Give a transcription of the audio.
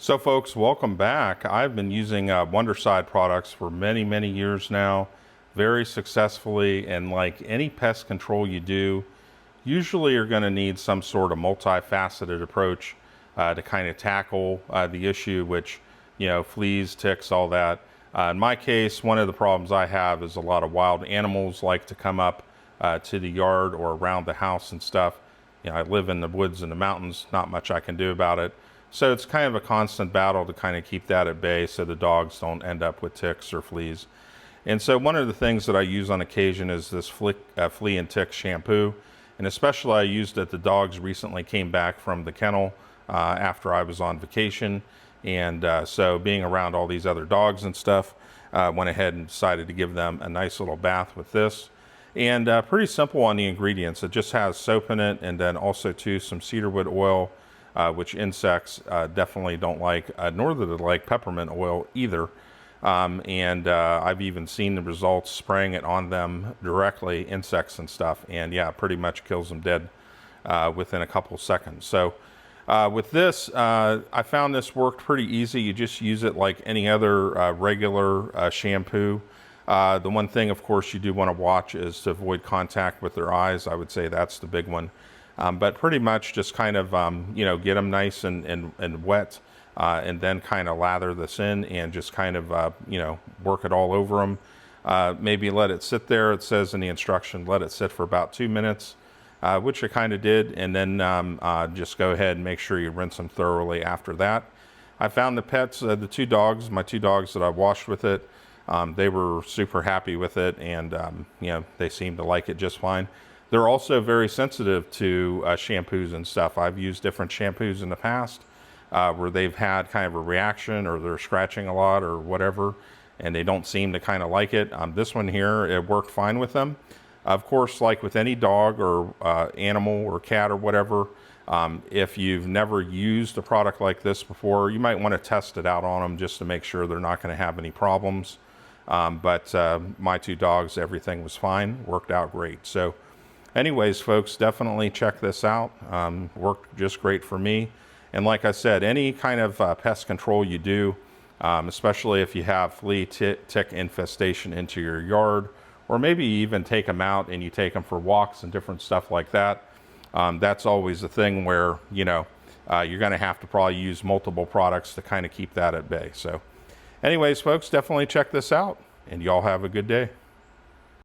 So folks, welcome back. I've been using Wondercide products for many years now, very successfully, and like any pest control you do, usually you're going to need some sort of multifaceted approach to kind of tackle the issue, which, you know, fleas, ticks, all that. In my case, one of the problems I have is a lot of wild animals like to come up to the yard or around the house and stuff. You know, I live in the woods and the mountains, not much I can do about it. So it's kind of a constant battle to kind of keep that at bay so the dogs don't end up with ticks or fleas. And so one of the things that I use on occasion is this flea and tick shampoo. And especially I used it, the dogs recently came back from the kennel after I was on vacation. And so being around all these other dogs and stuff, went ahead and decided to give them a nice little bath with this. And pretty simple on the ingredients. It just has soap in it, and then also too some cedarwood oil, which insects definitely don't like, nor do they like peppermint oil either. I've even seen the results spraying it on them directly, insects and stuff, and yeah, pretty much kills them dead within a couple seconds. So with this, I found this worked pretty easy. You just use it like any other regular shampoo. The one thing, of course, you do want to watch is to avoid contact with their eyes. I would say that's the big one. But pretty much just kind of, you know, get them nice and wet, and then kind of lather this in and just kind of, you know, work it all over them. Maybe let it sit there. It says in the instruction, let it sit for about 2 minutes, which I kind of did. And then just go ahead and make sure you rinse them thoroughly after that. I found the pets, the two dogs, my two dogs that I washed with it, they were super happy with it, and, you know, they seemed to like it just fine. They're also very sensitive to shampoos and stuff. I've used different shampoos in the past where they've had kind of a reaction, or they're scratching a lot or whatever, and they don't seem to kind of like it. This one here, it worked fine with them. Of course, like with any dog or animal or cat or whatever, if you've never used a product like this before, you might want to test it out on them just to make sure they're not going to have any problems. But my two dogs, everything was fine, worked out great. So anyways, folks, definitely check this out. Worked just great for me. And like I said, any kind of pest control you do, especially if you have flea, tick infestation into your yard, or maybe you even take them out and you take them for walks and different stuff like that, that's always a thing where, you know, you're going to have to probably use multiple products to kind of keep that at bay. So anyways, folks, definitely check this out, and y'all have a good day.